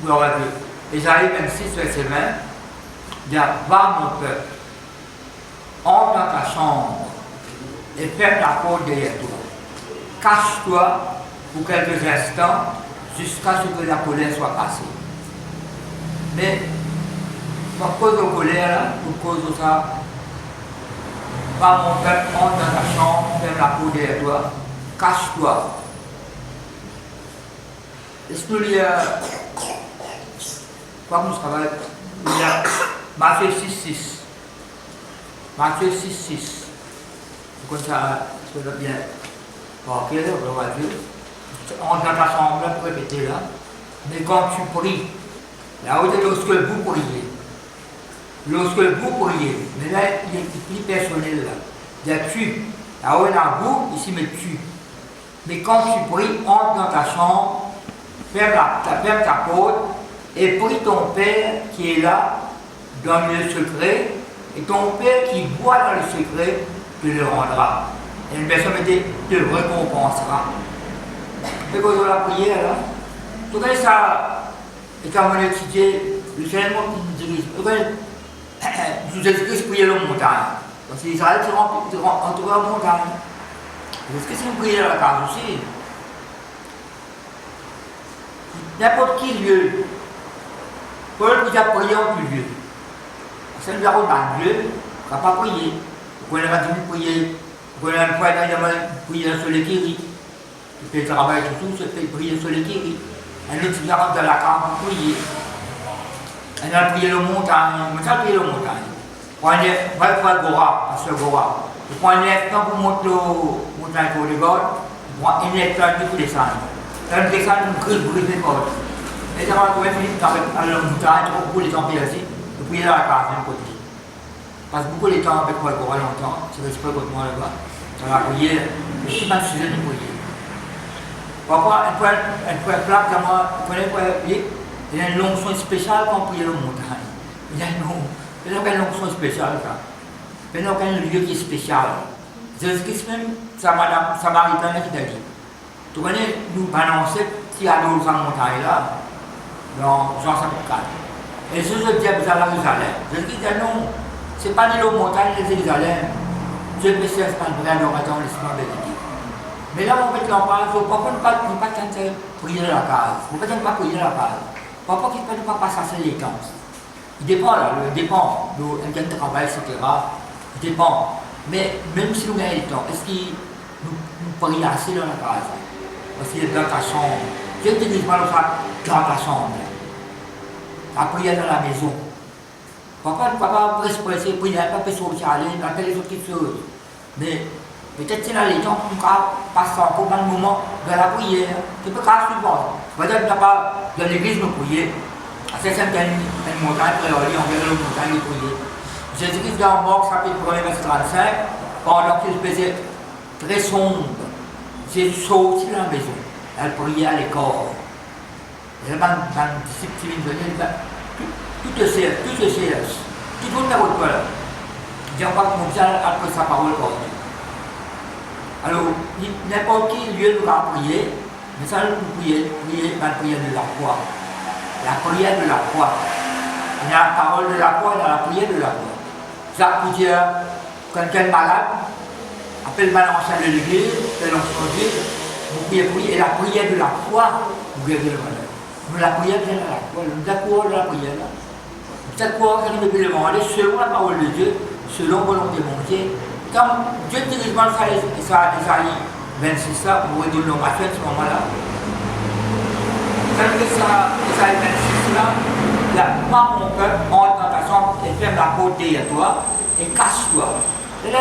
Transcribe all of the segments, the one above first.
Gloire à Dieu. Ésaïe 26, verset 20, il dit, va mon peuple, entre dans ta chambre et ferme la porte derrière toi. Cache-toi pour quelques instants jusqu'à ce que la colère soit passée. Mais, pour cause de colère, pour cause de ça, va mon peuple, entre dans ta chambre, ferme la porte derrière toi, cache-toi. Est-ce qu'il y a, quoi nous travaillons, il y a Matthieu 6, 6. Matthieu 6, 6. C'est comme ça, c'est bien. Ok, là, on va dire. Entre dans ta chambre, là, pour répéter là. Mais quand tu pries, là où lorsque vous priez, mais là, il est plus personnel là. Il y a tu. Là où il y a vous, ici, mais tu. Mais quand tu pries, entre dans ta chambre, ferme ta porte et prie ton Père qui est là, dans le secret, et ton Père qui voit dans le secret te le rendra. Et une personne te récompensera. C'est quoi la prière là? Tout cas, ça, et quand on a étudié, le Seigneur qui nous dirige, Jésus-Christ priait la montagne. Parce qu'Israël se entouré la montagne. Est-ce que c'est une prière à la case aussi? N'importe qui lieu, Paul vous a prié en plus lieu. C'est une parole dans Dieu, on ne va pas prier. Vous pouvez pas prier, vous pouvez pas prier sur les guéris. Tu fais le travail sur tout, tu fais prier sur les guéris. Un autre qui rentre dans la cave, vous priez. On a prié le montagne, on a prié le montagne. Prenez, Gora, parce que Gora. Vous prenez un temps pour monter le montagne pour les God, vous prenez un temps pour descendre. Quand on descend, on brise les cordes. Et ça va trouver Philippe dans la montagne, beaucoup de temps ici, vous priez dans la cave d'un côté. Parce que beaucoup de temps avec moi, Gora longtemps, c'est respect contre moi là-bas, dans la prière, je suis pas sujet de prier. Parfois, un point plat, il y a une onction spéciale quand on prie la montagne. Il y a une onction spéciale. Il y a un lieu qui est spécial. Jésus-Christ même, Samaritain qui t'a dit. Tu connais, nous balancer qui adore sa montagne là, dans Jean 54. Et Jésus dit à Jérusalem. Jésus dit non, ce n'est pas ni la montagne de Jérusalem. Dieu ne sert pas de vrai adorateur, l'esprit bénédit. Mais là, on fait l'emphase, pourquoi ne pas prier dans la case? Pourquoi ne pas prier dans la case? Pourquoi il ne peut pas passer les temps? Il dépend là, il dépend de travail, etc. Il dépend. Mais même si nous avons le temps, est-ce qu'il nous prions assez dans la case? Parce qu'il est dans ta chambre. Je ne te dis pas dans ta chambre. La prière dans la maison. Pourquoi ne pas expresser, prier, pas faire sortir aller, dans telle autre chose? Mais peut-être qu'il y a les gens qui passent encore un moment de la prière. Tu peux pas suivre. Peut-être que tu n'as pas dans l'église de prier. C'est une montagne préolée, on vient de la montagne de prier. Jésus-Christ dans Marc, chapitre 1, verset 35, pendant qu'il faisait très sombre, Jésus sortit de la maison. Elle priait à l'école. Et là, dans le disciple qui vient, tout te sert, tout le monde n'a pas de quoi là. Je ne dis pas que ça après sa parole. Alors, n'importe qui lieu nous va prier, mais ça nous prier la prière de la foi. La prière de la foi. Il y a la parole de la foi et la prière de la foi. Jacques peut dire, quand quelqu'un est malade, appelle l'ancien de l'église, appelle l'ancien de l'église, vous priez, et la prière de la foi, vous guérissez le malade. Mais la prière de la foi, nous accord de la prière là. Nous accord quand nous devons demander selon la parole de Dieu, selon la volonté de mon Dieu. Quand Dieu dirige mal ça, Isaïe 26 là, vous voyez de l'homme à faire à ce moment-là. Quand Isaïe 26 là, il y a pas mon peuple, entre dans ta chambre et ferme la porte derrière toi et cache-toi. Et là,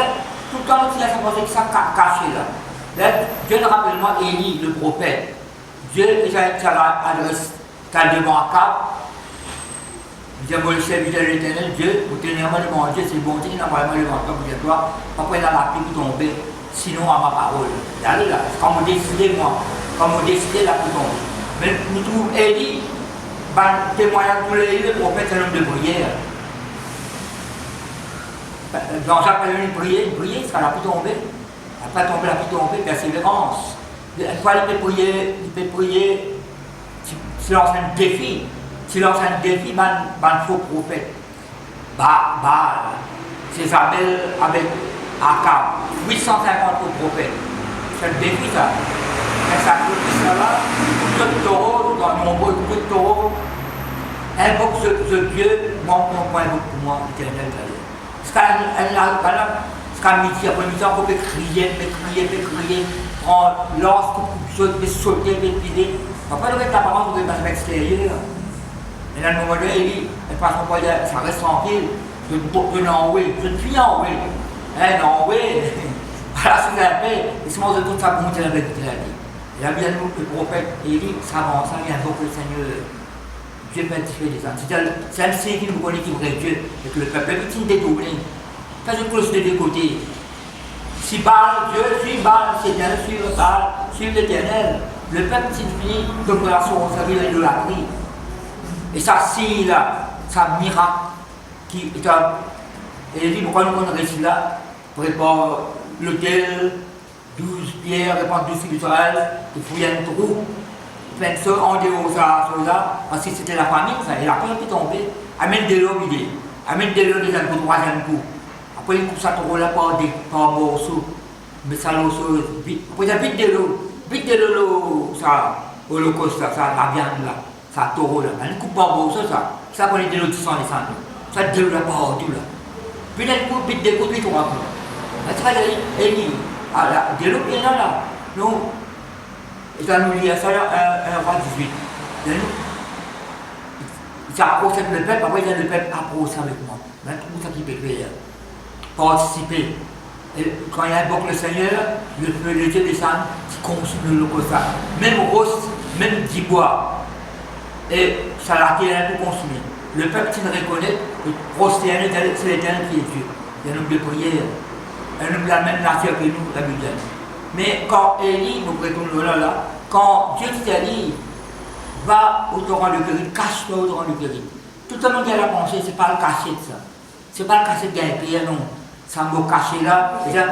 tout le temps, il y a ça pensée que ça caché là. Là, Dieu nous rappelle moi Élie, le prophète. Dieu, Isaïe, ça adresse, t'as devant un cap. Il dit à Moïse, serviteur de l'Éternel, Dieu, vous tenez à moi devant Dieu, c'est bon Dieu qui n'a pas devant toi, vous dites toi, après dans la pluie vous tombez, sinon à ma parole. Allez là, quand vous décidez, moi, quand vous décidez, la pluie tombe. Mais nous trouvons Élie, témoignant tous les prophètes, c'est un homme de prière. Dans Jacques, une prière, ça la pluie tomber. Après tomber, la pluie tomber, persévérance. Une fois il peut prier, c'est l'ancien défi. C'est l'ancien défi, un faux prophète. C'est Isabelle avec Akab. 850 faux prophètes. C'est le défi, ça. Et ça coûte ça là, beaucoup de taureaux, dans nombreux beaucoup de taureaux. Invoque ce Dieu, moi, invoque pour moi, éternel. Parce qu'à midi, après midi, on peut crier, on lance, sauter, piler. Après, le reste, apparemment, on peut passer à l'extérieur. Et dans le moment donné, elle passe en point, ça reste tranquille. Je n'envoie, je ne suis envoyé. Non, oui. Voilà, c'est la paix. Et c'est moi, je trouve ça pour monter la vérité. Et là, bien nous, le prophète Élie s'avance, il invoque le Seigneur. Dieu fait des âmes. C'est un signe qui nous connaît qui est Dieu, et que le peuple est petit détourné. Quand je cloche de deux côtés, si Baal, Dieu, si Baal, c'est bien, suivre Baal, suivre l'Éternel, le peuple s'infinit de relation au service de l'idolâtrie. Et ça signe là, ça miracle qui est un. Et il dit pourquoi nous connaissons ici là, prépare l'autel, 12 pierres, répand 12 filles d'Israël, il fouille un trou, plein de ça, en dehors ça, parce que c'était la famille, ça, et la peur qui est tombée, amène de l'eau, il dit, amène de l'eau, déjà le troisième coup. Après, il coupe ça trop là par morceaux, mais ça l'eau, après, il y a vite de l'eau, ça, holocauste, ça, la viande là, ça taureau là, il coupe par morceaux, ça prenait de l'eau qui s'en descend, ça de l'eau là partout là. Puis il coupe, vite de l'eau, puis il coupe. Ça, il dit, de l'eau, il y en a là, non. Et ça nous lit à ça, un roi 18. Il s'approche avec le peuple, après le peuple approche avec moi. Maintenant, ça qui peut faire. Participer. Et quand il invoque le Seigneur, le Dieu descend, qui consume le holocauste. Même roast, même 10 bois. Et ça l'a été un peu consumé. Le peuple qui ne reconnaît que prosterné, c'est l'Éternel qui est Dieu. Il y a un homme de prière, un homme de la même nature que nous, la Bible. Mais quand Élie, nous retournons là, quand Dieu t'a dit, va au torrent de Kérit, cache-toi au torrent de Kérit. Tout le monde qui a la pensée, c'est pas le cachet de ça. C'est pas le cachet de Gaël, non. Ça m'a caché là, déjà,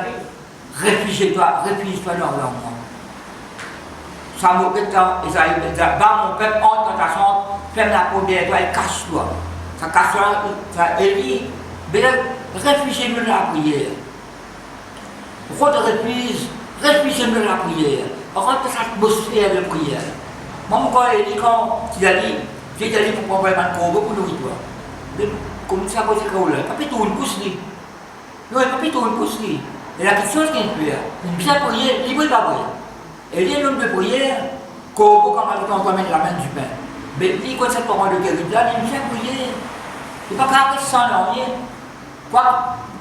réfugie-toi dans l'enfant. Ça m'a dit, Isaïe, va mon peuple, entre dans ta chambre, ferme la porte derrière toi et cache-toi. Ça cache-toi, ça Élie, réfugiez-moi dans la prière. Pourquoi te réfugiez-moi dans la prière? Rentre cette atmosphère de prière. Moi, quand il a dit, j'ai dit pour prendre un corbeau pour nourrir toi. Comme ça, c'est comme ça. Pas tout une pousserie. Non, pas tout une pousserie. Et la petite chose qu'il peut faire, une bien prière, il ne peut pas prier. Et il y a un homme de prière, corbeau, quand on doit mettre la main du pain. Mais il connaît cette parole de guérison là, il vient prier. Il n'est pas capable de se sentir rien. Quoi?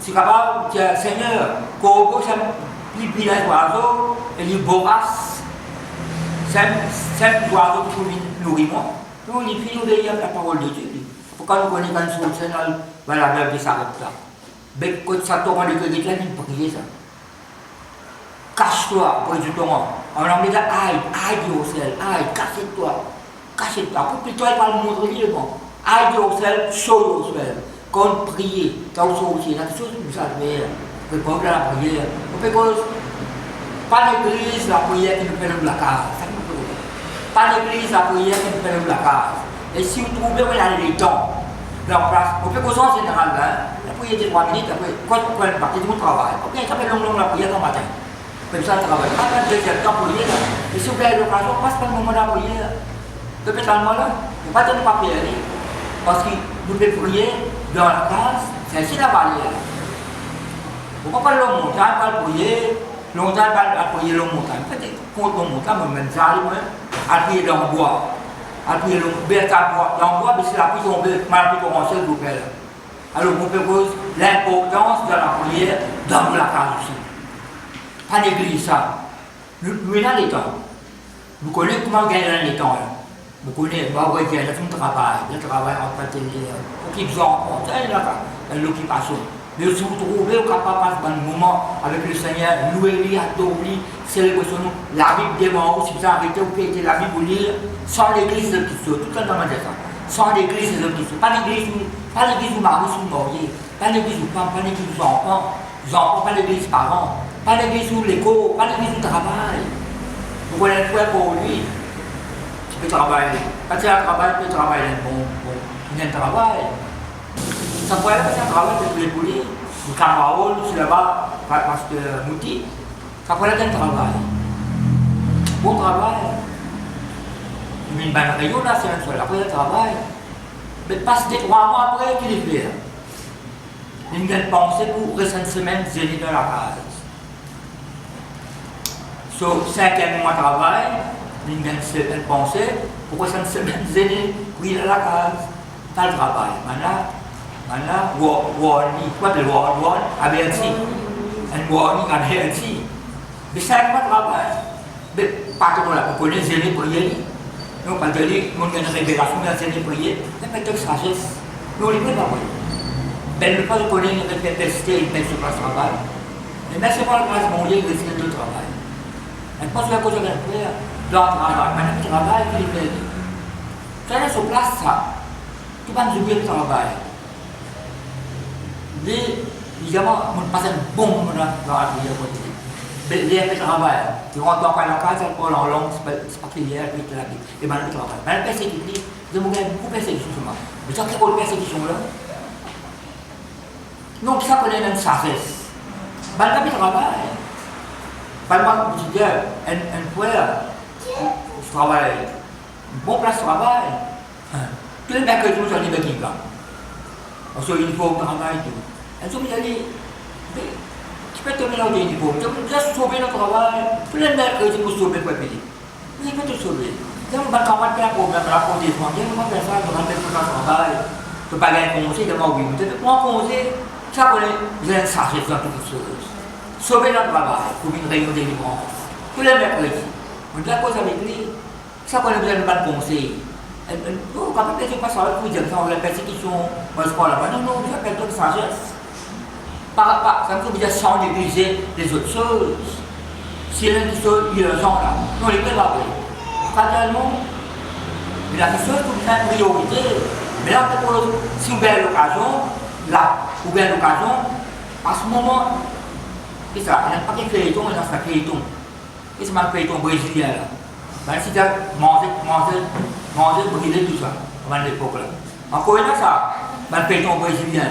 C'est capable de dire, Seigneur, corbeau, ça il plie les oiseaux, et il borasse. C'est un oiseau pour nourrir moi. Nous, les filles, nous obéissons à la parole de Dieu. Pourquoi nous connaissons quand nous sommes dans la Bible, ça s'arrête là. Mais quand ça tombe de Kérit, là, il faut prier ça. Cache-toi près du torrent. En anglais, hide yourself, cache-toi. Cache-toi. Coupe-toi et parle montrer librement. Hide yourself, show yourself. Quand on prie, quand on sort aussi, il y a des choses comme ça à faire. On peut pas ouvrir la prière. On peut pas l'église, la prière qui nous fait le blacage. Pas l'église, la prière qui nous fait le blacage. Et si vous trouvez qu'il y a des temps, en place, on peut causer en général, la prière de 3 minutes, après, quand vous prenez une partie de votre travail, ok, ça fait long la prière le matin. Comme ça, le travail. Pas de deuxième temps pour prier, et si vous avez l'occasion, passe pas le moment de la prière. Peut-être à moi là, il ne faut pas tenir pas prier. Parce que vous pouvez prier dans la case, c'est ainsi la barrière. On ne peut pas le montagne, pas le prier, longtemps, pas le prier long montagne. Peut-être contre long montagne, moi-même, j'arrive à prier dans le bois. À prier dans le bois, mais c'est la pluie tombée, mal plus commencer le groupe. Alors, on peut poser l'importance de la prière dans la case aussi. Pas l'église, ça. Nous, dans les temps. Vous connaissez comment gagner dans les temps. Vous connaissez, vous voyez, il y a tout le travail en pâtellier, occupation, l'occupation. Mais si vous trouvez capable dans le moment avec le Seigneur, louez-lui, adorez-lui, célébrez-son nom, la Bible démarre, si vous arrêtez, vous pouvez la Bible vous lire, sans l'église de Christ, tout le temps dans ça. Sans l'église de Christ, pas l'église où mari sont mariés, pas l'église où femme, pas l'église où enfants, pas l'église parents, pas l'église où l'école, pas l'église où travail. Vous voulez le faire pour lui, tu peux travailler. Quand c'est un travail, tu travailles il y a un travail. Ça pourrait être un travail de tous les pouliers. Le camarade, c'est là-bas, parce que Mouti, ça pourrait être un travail. Bon travail. Mais une bonne réunion, là, c'est un seul. Après le travail. Mais passe des 3 mois après qu'il est fait. Il y a une pensée pour rester une semaine zénith dans la case. Sur 5e mois de travail, il y a une pensée pour rester une semaine zénith pour ir à la case. Pas le travail. Maintenant, warning, quoi de warning, averti. Un warning averti. Mais 5 mois de travail. Mais pas que là, pour connaître zénith pour y aller. Donc, quand on dit qu'on a une révélation dans zénith pour y aller, c'est pas de sagesse. Mais on ne peut pas voir. Ben, ne pas connaître une capacité, une belle surface de travail. Mais merci pour la grâce mondiale de ce de travail. Je pense que la cause de la prière, dans le travail, maintenant le travail, il est belle. Ça laisse sur place ça. Tu vas nous oublier le travail. Mais, évidemment, on passe un bon moment dans la prière. Mais les effets de travail, tu rentres dans la case, tu parles en langue, c'est pas qu'il y a, puis tu l'as dit. Et maintenant le travail. Maintenant, la persécution, je me gagne beaucoup de persécution sur moi. Mais ça, quelle persécution là? Donc ça connaît une sagesse. Ben là, il travaille. Ben moi, je dis, un frère, je travaille, une bonne place de travail. Tous les mercredis, je suis à Buckingham. Parce qu'il faut travail. Et je me dis, tu peux te mélanger l'uniforme, tu peux juste sauver le travail. Tous les mercredis, pour sauver le pays. Il peut te sauver. Si on va combattre un problème, la condition, on va faire ça, on va faire tout le travail. Tu ne peux pas gagner un conseil, tu vas oublier. Tu peux prendre un conseil. Ça, vous avez une sagesse dans toutes les choses. Sauver notre travail pour une réunion de délivrance. Tous les mercredis. On dit la cause avec lui. Ça, vous avez un bon conseil. Quand on ne pas ça, vous dire ça, on a la persécution, moi je parle là-bas. Non, vous appelez de sagesse. Ça veut dire sans négliger les autres choses. Si il y a des choses urgentes là, on les prépare. Fatalement, il y a des choses qui ont une priorité. Mais là, si vous avez l'occasion, là, ou bien l'occasion, à ce moment, c'est ça, il n'y a pas de créton, il y a un créton. Et c'est un créton brésilien là. Ben, si tu as mangé, brûlé tout ça, avant l'époque là. Encore une fois, ça, un créton brésilien.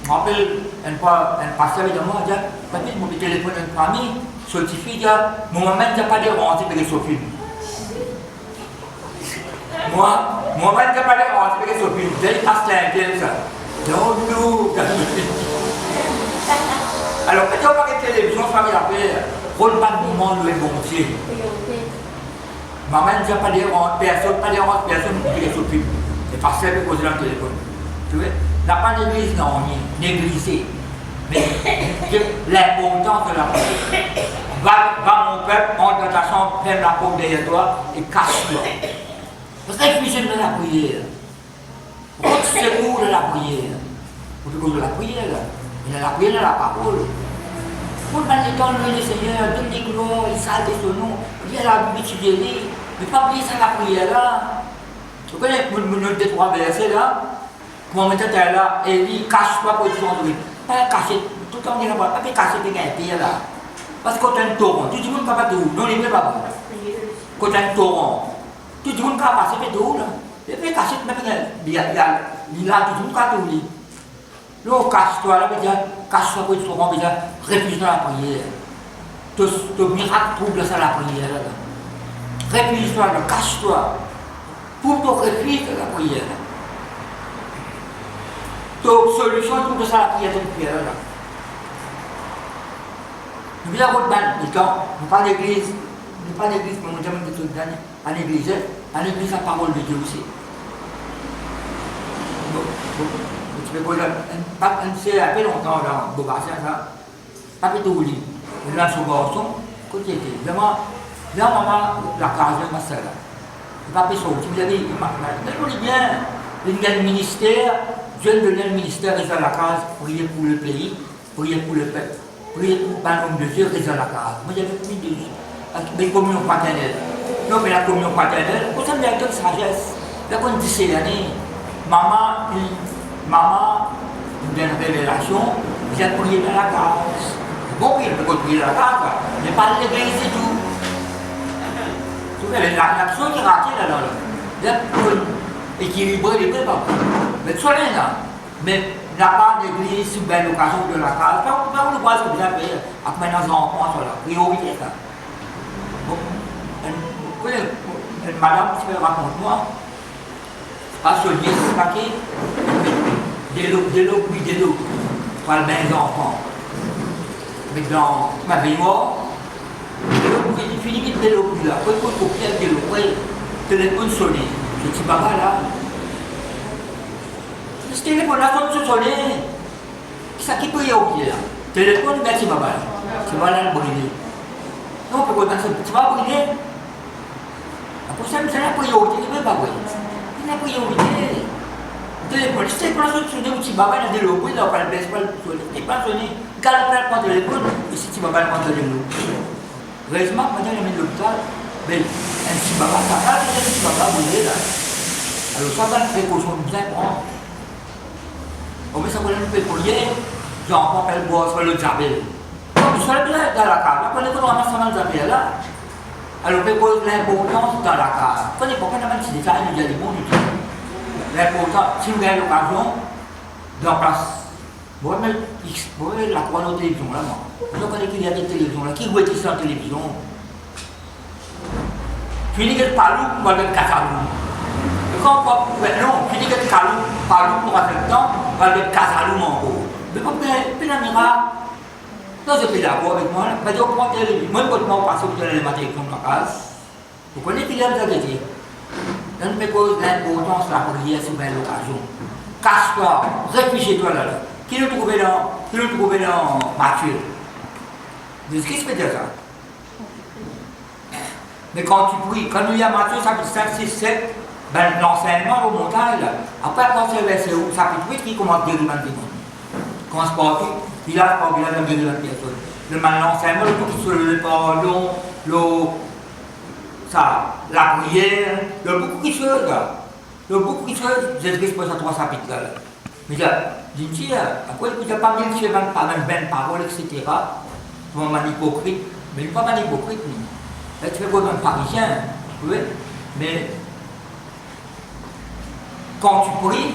Je me rappelle, une fois, un pasteur de moi, il dit, peut-être mon téléphone d'une famille, certifié, il dit, moi-même, il n'y a pas de rentrée pour les sophiles. Moi-même, il n'y a pas de rentrée pour les sophiles. Vous avez pasteur un ça. Non, nous, alors, quand on parle de télévision, ça veut dire rôle pas de moment le bon Dieu. Maman ne dit pas de personne qui est s'occupe. C'est pas ça que poser dans le téléphone. Tu vois? La pas d'église, non, négligée. Mais l'importance de la prière. Va mon peuple, entre dans ta chambre, ferme la porte derrière toi et cache-toi. Réfugie de la prière. Secours de la prière. Pour cause de la prière, il y a la prière de la parole. Pour le temps, le Seigneur, donne les gloires, il salte son nom, il y a la Bible étudiée, mais pas oublier ça la prière là. Vous connaissez le deux, trois versets là, quand on était là, et il cache-toi pour être entouré. Pas cacher, tout le temps on dit pas cacher tes gains là. Parce que quand tu as un torrent, tout le monde est capable de où? Non, il n'est pas bon. Quand tu as un torrent, tout le monde est capable de où là? Il peut cacher, mais il y a tout le monde capable de où? Non, cache-toi là, cache-toi pour être torrent, réfugie dans la prière. Ton miracle trouble ça la prière là. Réfugie-toi, cache-toi. Pour ton réfugier dans la prière. Ton solution trouble ça la prière de la prière là. Nous avons votre bain, nous pas d'église, mais on demande de tout le temps, à l'église, la parole de Dieu aussi. Tu peux poser un peu longtemps dans Bobassia, ça, pas de tout lit. Là, sur le garçon, côté était. Vraiment, la case de ma soeur. Il va pas sortir, vous avez dit, mais on dit bien, il y a le ministère, je viens de donner le ministère, reste à la case, prier pour le pays, prier pour le peuple. Prier pour le nombre de Dieu, reste à la case. Moi, j'avais plus de les communions fraternelles. Non, mais la communion fraternelle, vous savez, il y a toute sagesse. Là, quand on dit ces années, maman, une révélation, vous êtes prié dans la case. Bon, il peut prier dans la case, mais pas l'église et tout. Vous savez, l'action qui est ratée là-dedans. équilibré, les pas. Mais tu là, mais n'a pas d'église sous belle occasion de la case. Pas on le voit comme ça, après maintenant, les enfants sont là. Priorité, ça. Bon, madame, tu me racontes-moi, pas ce lien, c'est pas qui, de l'eau, puis de l'eau, pour les enfants. Mais dans ma vie mort, tu finis de l'eau, puis là, après, il faut copier de l'eau, après, téléphone sonné. Je dis, papa, là, ce téléphone là, sonne sonné. Ça qui peut y avoir là. Téléphone, merci, papa. Tu vas là le brûler. Non, pourquoi tu vas brûler? Après ça, c'est la priorité, tu ne peux pas brûler. C'est la priorité. Téléphone, si tu n'es pas sonné, tu vas là de l'eau, puis là, on va le baisser, pas le sonner. Tu n'es pas sonné, garde le téléphone, et si tu vas pas le prendre de l'eau. Heureusement, maintenant, il a mis de l'hôpital. Mais un petit papa, ça va, un petit papa brûlé là. Alors, ça va une précaution bien prendre. On met ça pour le pétrolier, j'en prends le bois sur le jabel. Donc, je suis allé dans la cave. Après, on ramasse dans le jabel là. Alors, on peut l'importance dans la cave. Quand il faut pas mettre des détails, il y a des bons outils. L'important, si vous avez l'occasion, d'en place. Vous voyez la croix de télévision là, moi. Vous connaissez qu'il y a des télévisions là. Qui vous est ici en télévision? Fini que le palou, on va le casalou. Quand non, fini que le palou pour faire le temps, on va le casalou en haut. Mais comme puis la mira, non, je fais d'accord avec moi, mais je prends télévision. Moi, quand on passe au télématique comme la case, vous connaissez qu'il y a des agréés. Je ne fais pas l'importance de la prière sur l'occasion. Casse-toi, réfléchis-toi là. Qui le trouvait dans Matthieu? Qu'est-ce qui se fait dire ça? Mais quand tu pries, quand il y a Matthieu, chapitre 5, 6, 7, ben, l'enseignement au montagne, après quand c'est verset où, chapitre 8, qui commence à guérir 20 personnes. Commence par tout, il a pas bien de guérir 20 personnes. L'enseignement, le coup qui soit le pardon, la prière, le beaucoup qui chose là. Le beaucoup qui chose, j'ai écrit pour ça 3 chapitres là. Mais dis-moi, après, il n'y a pas mille chevaux, pas même 20 paroles, etc. Pour un hypocrite, mais il n'est pas un hypocrite, lui. Là, tu fais comme un parisien, oui, mais quand tu pries,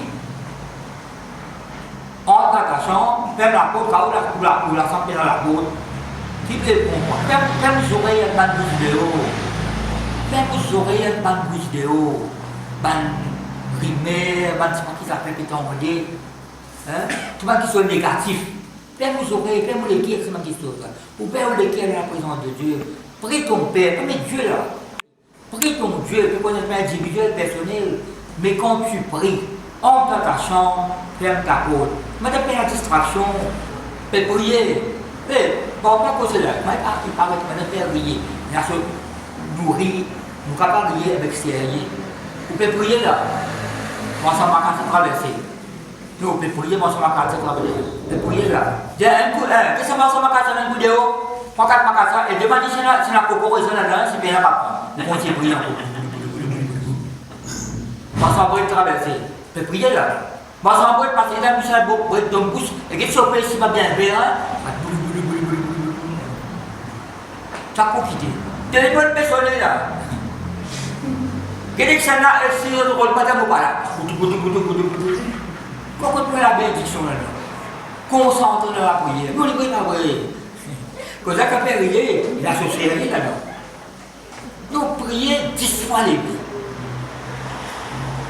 entre dans ta chambre, ferme la porte, ou la santé dans la porte, tu peux comprendre. Ferme les oreilles à une bouche de haut. Ferme les oreilles à une bouche de haut. Une primaire, une sais pas qui s'appelle pétant modé. Tu vois qui sont négatifs. Ferme les oreilles, ferme les cœurs, c'est ma question. Ou ferme les cœurs dans la présence de Dieu. Prie ton Père, mais Dieu là. Prie ton Dieu, tu connais pas individuel, personnel. Mais quand tu pries, entre dans ta chambre, ferme ta porte. Mais tu as la distraction, tu peux prier. Bon, pas cause de là, il paraît que tu peux prier. Il y a ce nourrir, nous ne pouvons pas prier avec sérieux. Vous pouvez prier là. Moi, ça m'a traversé. Nous, on peut prier, moi, ça m'a traversé. Vous pouvez prier là. J'ai un coup, qu'est-ce que ça m'a traversé un coup de haut? Quand tu as ça, et demande si la coco est là, c'est bien là-bas. Vous continuez à prier encore. Moi, ça va être traversé. Tu peux prier là. Moi, ça va être passer dans la bouche, dans la bouche, et que tu fais ici, va bien faire. Tu as profité. Téléphone personnel là. Qu'est-ce que ça n'a pas de rôle, pas de là. Quand tu as la bénédiction là, concentre dans la prière. Nous, on ne peut pas prier. Quand ça fait prier, il a associé rien là-dedans. Donc, prier 10 fois les vies.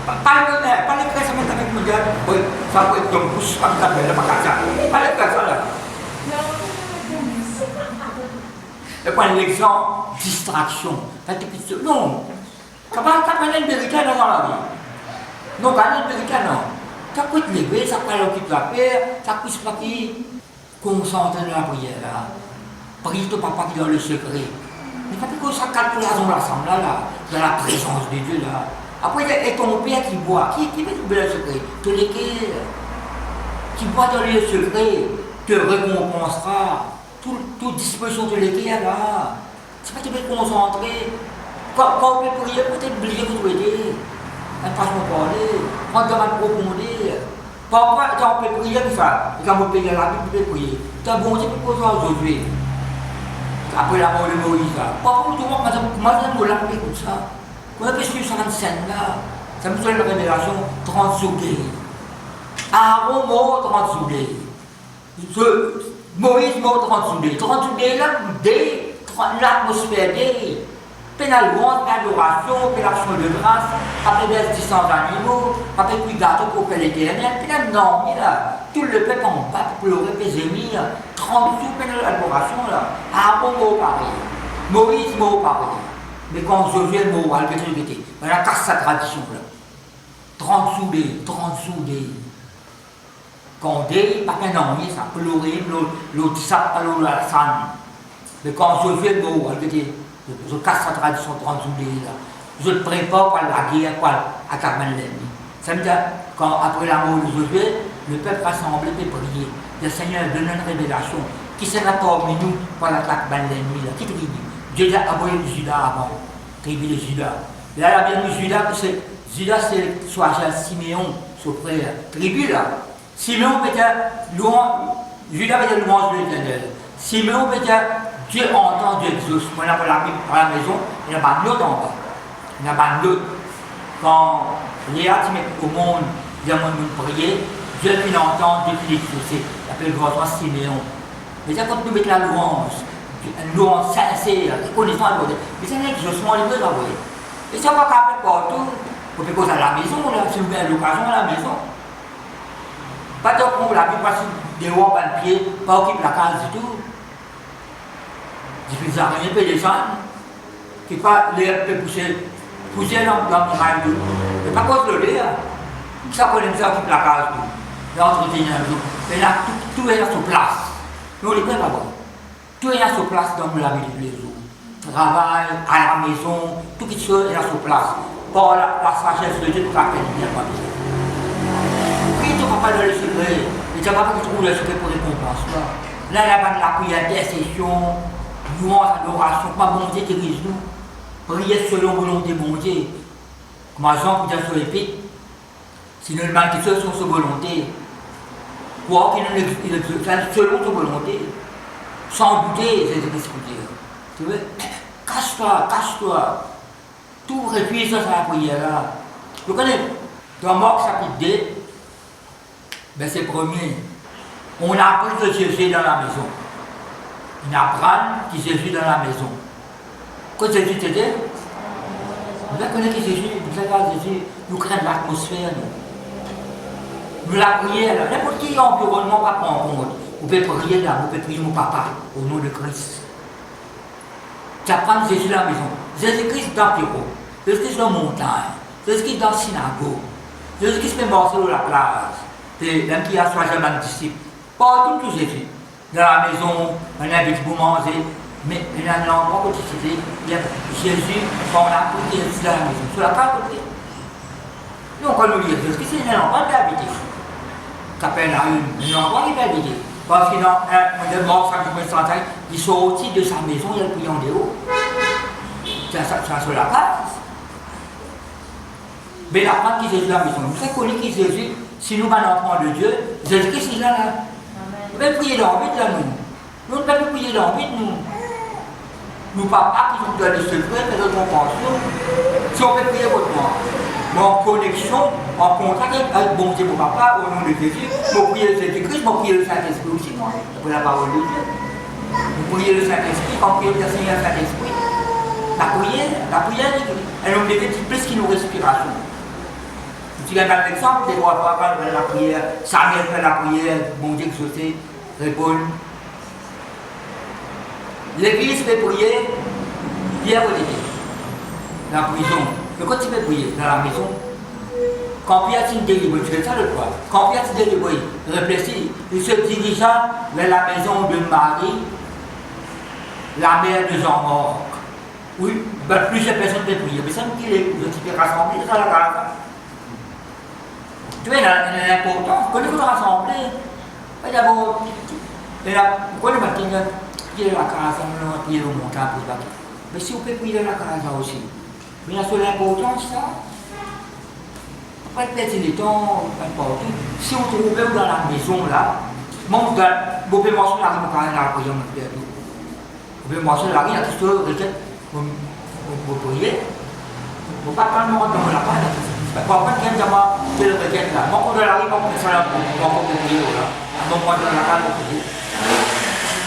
Pas les presses avec mon gars, ça peut être ton pouce, pas ça, pas les presses là. Et puis l'exemple, distraction. Non, quand on a une vérité dans la vie. Non, quand on a une vérité, non. Ça peut te lever, ça peut occuper la paix, ça peut se faire concentrer dans la prière là. Prie ton papa qui est dans le secret. Mais pas que ça calcule l'ensemble là, dans la présence de Dieu là. Après, il y a ton père qui boit. Qui va trouver le secret? Te l'équerre. Qui boit dans le secret, te récompensera. Toute disposition de l'équerre là. C'est pas que tu peux te concentrer. Quand on peut prier, peut-être oublier que tu aider. Pas me parler. Quand tu vas approfondir. Parfois, quand on peut prier comme ça, quand on peut payer la Bible, tu peux prier. Tu as bon Dieu pour poser aujourd'hui. Après la mort de Moïse, parfois, tout le monde m'a dit, comme ça. Moi, qu'est-ce que sur une scène là? Ça me donne la révélation 30 souliers. Aaron mort 30 souliers. Moïse mort 30 souliers. 30 souliers là, l'atmosphère des. Puis la louange, puis l'adoration, puis l'action de grâce, après des 600 animaux, après puis gâteau pour faire l'éternel, puis là, non, là, tout le peuple en bas, pour pleurer, puis gémir, 30 sous, puis l'adoration, là, Aaron mort pareil. Moïse mort pareil. Mais quand Josué est mort, il était, il a cassé sa tradition là. 30 soudés, 30 soudés. Quand des, pas qu'un an, ça pleurait, l'autre ça, l'autre la sang. Mais quand Josué est mort, il était, je casse sa tradition 30 soudés là. Je le prépare pour la guerre, à Carmel. Ça veut dire, quand après la mort de Josué, le peuple rassemblé peut prier. Le Seigneur donne une révélation qui sera parmi nous pour l'attaque de l'ennemi là. Qui tribu? Dieu a envoyé le Judas avant, tribu de Judas. Là, il a bien mis Judas, c'est soit Siméon, son frère, tribu là. Siméon peut dire, Judas peut dire louange de l'Éternel. Siméon peut dire, Dieu entend, Dieu exauce. Moi, on a la maison, il y a pas d'autre en bas. Il y a pas d'autre. Quand Léa se met au monde, il y a monde prier, Dieu qui l'entend, Dieu qui l'exauce. Il appelle François Siméon. Mais ça, quand nous mettons la louange, une louange sincère, reconnaissant à l'autre. Mais c'est un exaucement, les deux d'envoyer. Et ça va qu'après partout, on peut causer à la maison, là, si vous avez l'occasion à la maison. Pas de qu'on la vie passe des rois par le pied, pas occupe la case du tout. Je ne rien peut descendre. Qui pas l'air peut pousser dans le muraille tout. Mais pas cause de l'air. Ça connaît ça occupe la case tout. L'entretien un jour. Mais là, tout est à sa place. Mais on ne peut pas voir. Tout est à sa place dans la vie de tous les jours. Travail, à la maison, tout qui est à sa place. Par la sagesse de Dieu, tout à fait bien comme ça. Puis tu ne vas pas dans le secret, et tu ne vas pas trouver le secret pour récompense. Là, il y a la prière d'intercession, louange, adoration, ma volonté dirige nous. Prier selon la volonté de mon Dieu. Comme Jean peut dire sur l'épître, si nous demandons que sur sa volonté, quoi qu'il ne fait selon sa volonté, sans douter, c'est ce que je dire. Tu veux? Cache-toi, cache-toi. Tout réfugie ça sur la prière là. Vous connaissez, dans Marc chapitre 2, verset 1er, on apprend que Jésus est dans la maison. On apprend que Jésus est dans la maison. Quand Jésus t'aide, vous connaissez que Jésus, vous savez, Jésus, nous crée l'atmosphère. Nous la prière, n'importe quel environnement pas prendre en compte. Vous pouvez prier là, vous pouvez prier mon papa, au nom de Christ. Tu apprends Jésus dans la maison. Jésus-Christ dans le bureau. Jésus-Christ dans la montagne. Jésus-Christ dans la synagogue. Jésus-Christ fait marcher sur la plage. C'est l'homme qui a choisi un disciple. Partout tout Jésus. Dans la maison, on invite pour manger. Mais il y a un endroit où il y a Jésus, quand on a côté dans la maison. Sur la carte côté. Nous, on peut nous dire Jésus-Christ, c'est un endroit d'habiter. Qu'appelle là un endroit qui est habité. Parce que dans un mort, il sortit de sa maison, il a prié en dehors. C'est sur la carte. Mais la part qui est Jésus dans la maison. Nous savons qu'on est qui Jésus, si nous sommes enfants de Dieu, Jésus-Christ est là. Nous pouvons prier dans le vide, là, nous. Nous ne pouvons pas prier dans le vide, nous. Nous, papa, qui nous donne le secret, de notre compréhension. Si on peut prier autrement. Mais en connexion, en contact avec bon Dieu, mon papa, au nom de Jésus, vous priez Jésus-Christ, vous priez le Saint-Esprit aussi, moi, pour la parole de Dieu. Vous priez le Saint-Esprit, vous priez le Seigneur Saint-Esprit. La prière, elle nous met plus qu'une respiration. Si tu as un exemple, des fois, quand la prière, Samuel fait la prière, bon Dieu exaucé, répond. L'église fait prier, Pierre au début, la prison. Mais quand tu fais prier dans la maison, quand Pierre s'est délivré, tu fais ça le quoi? Quand Pierre s'est délivré, réfléchit, il se dirigea vers la maison de Marie, la mère de Jean-Marc. Oui, ben, plusieurs personnes peuvent prier, mais ça nous dit les petits rassemblés dans la case. Tu vois, il y a l'importance. Quand nous rassembler, d'abord, pourquoi le matin, prier dans la case, prier au montant pour battre. Mais si on peut prier dans la case aussi, mais il y a sur l'importance, ça. Pas de perdre le temps, n'importe où. Si on trouve dans la maison là, vous pouvez marcher la rue, vous pouvez la prière, vous pouvez marcher la rue, il y a tout ce que vous priez. faut pas prendre mon temps là pas. Pour pas qu'il y ait de le requête là. Mon de la rue, mon de ça là, mon de prier là. Mon de la case pour prier.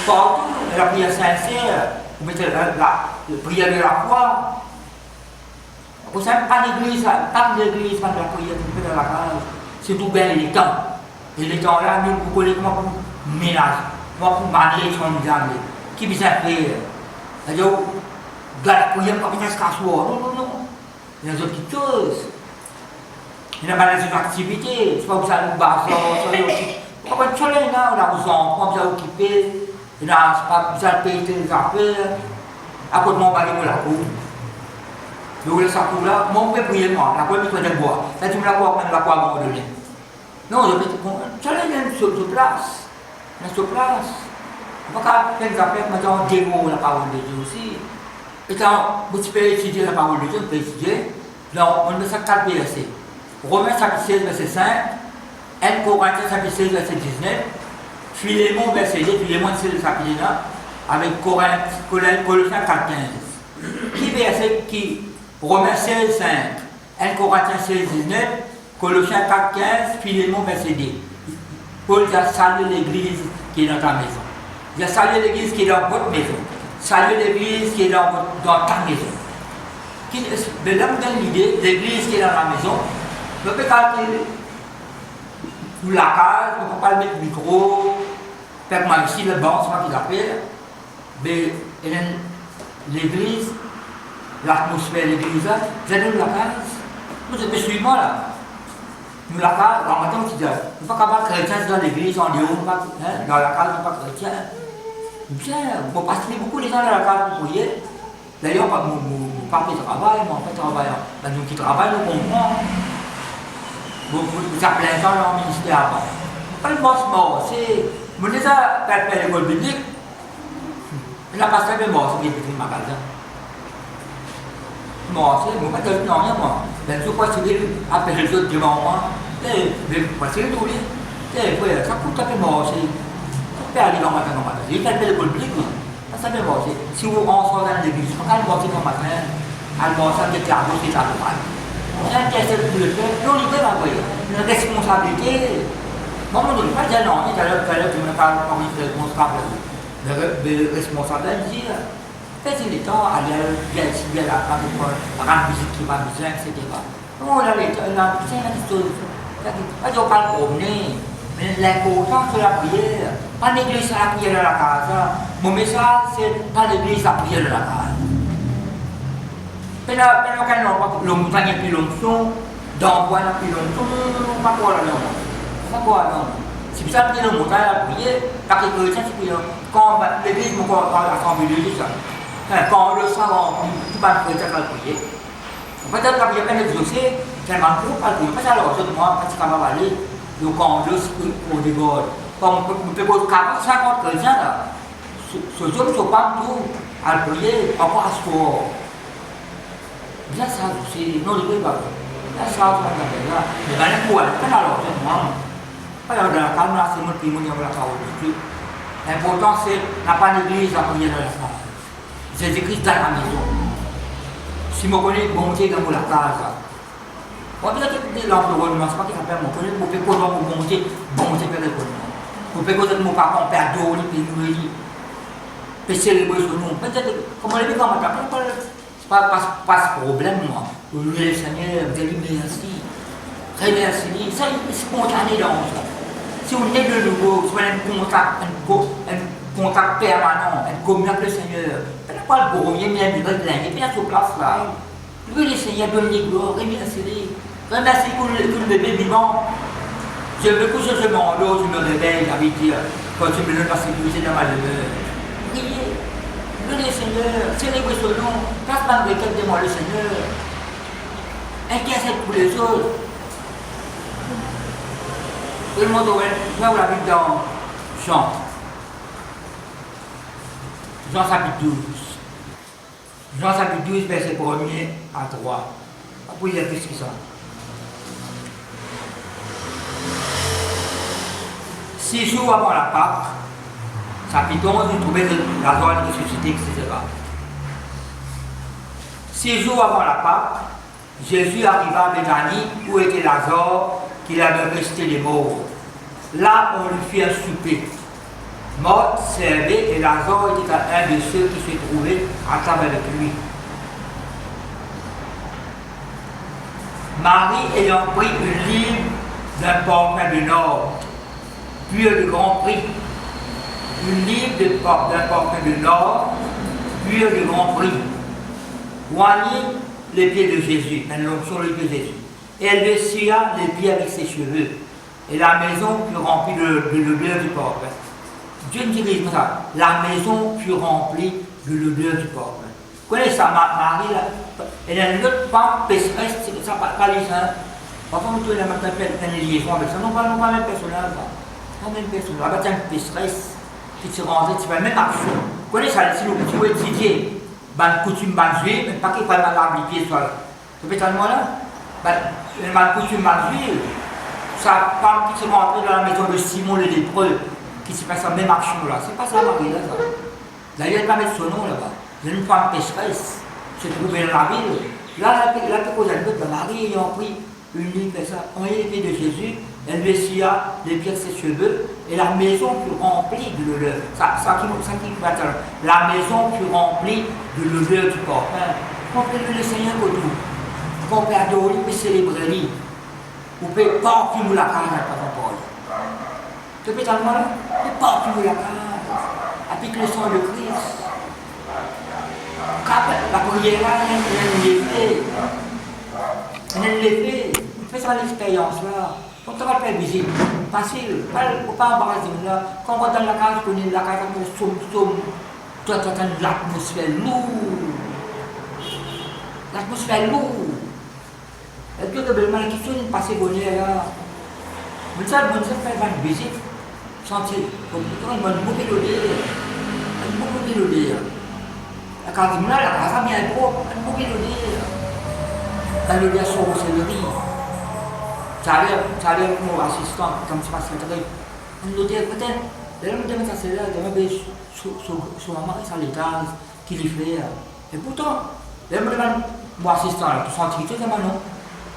Partout, la prière sincère, vous mettez la prière de la foi. Vous savez, pas d'église, pas d'église, pas de la prière, vous mettez dans la case. C'est tout bien les temps. Et les temps là, nous, vous connaissez comment pour ménage, comment pour manier son examen. Qui vous a fait? C'est-à-dire, la prière, comme il y a ce casse-soir. Non, non, non. Il y a d'autres petites choses. Il y a pas des activités. C'est pas vous allez au bar, ça, pourquoi tu es là, on a vos enfants, vous allez occuper. Il y a pas vous allez payer les affaires. À côté de mon mari, la cour. Je voulais ça pour là, moi, je peux prier, moi. La première fois, je bois. Là, tu me la bois, on ne va pas abandonner. Non, je peux tu es sur place. On est sur place. On ne va pas faire des affaires, maintenant, on dévoue la parole de Dieu aussi. Et quand vous pouvez étudier la parole de Dieu, vous pouvez étudier. Donc, on met ça 4 versets. Romains chapitre 16, verset 5. 1 Corinthiens chapitre 16, verset 19. Philémon, verset 2. Philémon, c'est le chapitre 1. Avec Colossiens 4, 15. Qui verset qui? Romains 16, 5. 1 Corinthiens 16, 19. Colossiens 4, 15. Philémon, verset 2. Paul a salué l'église qui est dans ta maison. Il a salué l'église qui est dans votre maison. Saluer l'église qui est dans ta maison. De là, vous donne l'idée, l'église qui est dans la maison. On peut calculer sous la case, on ne peut pas mettre le micro, faire moi ici le banc, c'est moi qui l'appelle. Mais l'église, l'atmosphère de l'église, vous êtes dans la case. Vous êtes suivant là. Nous la case, en même temps, on ne peut pas avoir chrétien dans l'église, en dehors, dans la case, on ne peut pas chrétien. Bien, bon, parce qu'il y a beaucoup de gens dans la case pour prier. D'ailleurs, mon papa travaille, mon père travaille. Nous qui travaillons, nous comprenons. Vous appelez les gens dans le ministère. Pas le mort, c'est. Vous avez déjà fait l'école biblique. Il n'a pas fait mort, c'est le magasin. Mort, c'est. Vous ne pouvez pas dire moi. Je crois que c'est après les autres devant moi. Mais c'est tout. Ça coûte un peu mort, c'est. Aller dans le matin, il fait l'école biblique. Ça fait bon. Si vous rentrez dans l'église, vous allez voir le matin, allez voir ça, des travaux, c'est ça. Qu'est-ce que vous le faites? Non, il peut pas voir. Une responsabilité. Bon, on ne peut pas dire non, tout à l'heure, tu me parles comme une responsable. Le responsable, il dit, faites les temps, allez, bien ici, bien là, rendre visite qui va bien, etc. Non, là, c'est une chose. Pas de pas le promener. Mais l'important, c'est la prière. Pas l'église à la prière de la case. Mon message, c'est pas l'église à la prière de la case. Mais là, quand l'on montagne et puis l'onction, d'envoi et puis l'onction, pas quoi là, non. Pas quoi, non. Si vous avez le montagne à la prière, parce que les chrétiens, c'est que quand l'église me croit à l'assemblée de Dieu, quand le sang remplit, tout le monde chrétien va prier. Peut-être qu'il y a plein d'exaucés, tellement gros, pas de prier. Parce que alors, moi, parce qu'on va aller. Donc, quand le on dégorde, quand on peut poser 40, 50 chrétiens, ce jour ne sont pas tout à prier, encore à ce sport. Bien ça, c'est non, il ne pas. Bien ça, c'est là. Mais dans les cours, pas alors, c'est moi. Pas dans la calme, là, c'est mon témoin de la parole de Dieu. L'important, c'est n'a pas d'église à prier dans la salle. Jésus-Christ dans la maison. Si je connais bon Dieu dans la case, on peut dire l'environnement, c'est pas qu'il s'appelle mon collègue, on peut poser mon bon Dieu vers l'économie. On peut poser mon papa, on peut adorer, on peut célébrer son nom. Peut-être, comme on l'a dit, comme on n'a pas de problème, moi. Le Seigneur, vous allez merci. Remercier, ça, c'est spontané dans ça. Si on est de nouveau, si on a un contact permanent, un communion avec le Seigneur, on n'a pas le premier, mais il va être là, il est bien sur place là. Lui, le Seigneur donne les gloires, remercier. Remercie pour le bébé vivant. Je me couche sur mon dos, je me réveille, j'avais dit, quand tu me donnes la sécurité dans ma demeure. Priez, louez le Seigneur, célébrez son nom, passe par le requête devant le Seigneur. Inquiète pour les autres. Tout le monde va vous la Bible dans Jean. Jean chapitre 12. Jean chapitre 12, verset 1er à 3. Pas y a plus que ça. 6 jours avant la Pâque, chapitre 11, vous trouvez la zone ressuscité, etc. 6 jours avant la Pâque, Jésus arriva à Béthanie où était Lazare, qu'il avait resté les morts. Là, on lui fit un souper. Marthe servait et Lazare était un de ceux qui se trouvaient à table avec lui. Marie ayant pris une livre d'un parfum de nord, puis de grand prix, une livre d'un parfum de nord, puis de grand prix, oignit les pieds de Jésus, sur les pieds de Jésus, et elle essuya les pieds avec ses cheveux, et la maison fut remplie de l'odeur du parfum. Dieu me dit comme ça, la maison fut remplie de l'odeur du parfum. Vous connaissez ça, Marie, là, elle est une autre femme pécheresse, c'est ça, pas les gens. Parfois, vous trouvez la matin, une liaison avec ça. Non, pas même personnage, pas même personnage. Ah, bah, tiens, une pécheresse qui se rendait, tu fais la même action. Vous connaissez ça, si vous pouvez étudier, une coutume juive, mais pas qu'il faut laver les pieds, soit là. Vous faites un mois là? Une coutume juive, sa femme qui se rendait dans la maison de Simon le lépreux, qui se passe la même action là. C'est pas ça, Marie, là, ça. D'ailleurs, elle va mettre son nom là-bas. Il y a une femme pécheresse, se trouvait dans la ville. Là, elle peut causer un peu de Marie ayant pris une ligne comme ça, on les pieds de Jésus, elle lui essuya les pieds de ses cheveux, et la maison fut remplie de l'odeur. Ça qui va dire. La maison fut remplie de l'odeur du parfum. Comprenez le Seigneur pour tout. Vous pouvez adorer, vous pouvez célébrer, vous pouvez parfumer la case par exemple. Tu peux t'en là? Vous pouvez parfumer la case avec le sang de Christ. La prière, elle l'est fait. Fais ça l'expérience là. Quand tu vas faire visite, facile, pas embarrasser là. Quand on va dans la case, on est la case, on somme, toi tu as l'atmosphère lourde. L'atmosphère lourde. Et puis que le mal qui sonne, passer bonheur là. Mais ça, on fait une visite, sentir, comme une bonne mélodie. Une bonne mélodie. La case là, la case bien propre, une bonne mélodie. La mélodie sorcellerie. Ça a l'air mon assistant, comme ça, c'est très. On nous dit peut-être, là, on dit ça, c'est là, on va sur la marée, ça les gaz, qui les fait. Et pourtant, là, on demande mon assistant, là, tu sens que tu es non?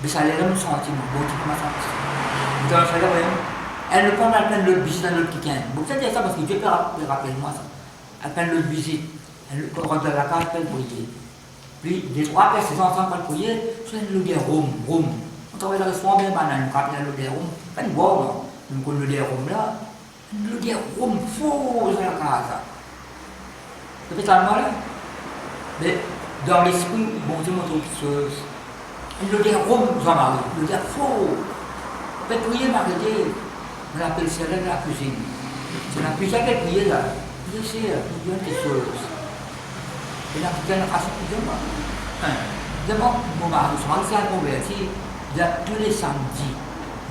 Mais ça a l'air de me sentir, bon, tu commences à sentir. Donc, ça a l'air, elle ne prend pas plein de l'autre visite dans l'autre qui gagne. Bon, ça, c'est ça parce que Dieu peut rappeler moi ça. Elle prend l'autre visite, elle rentre dans la case, elle peut prier. Puis, des trois après, ses enfants peuvent prier, c'est une lumière Rome. On travaille dans le restaurant, bien, on rappelle la lumière Rome. Pas une boire, non. Donc, on lumière Rome là, une lumière Rome faux dans la case. Ça fait tellement là. Mais, dans l'esprit, bon Dieu montre quelque chose. Une lumière Rome, Jean-Marie, une lumière faux. On peut prier, Marie, on appelle celle-là la cuisine. C'est la cuisine qui est priée là. Prier, c'est quelque chose. Et là, tu as la façon de dire, d'abord, mon mari, je m'en suis converti tous les samedis.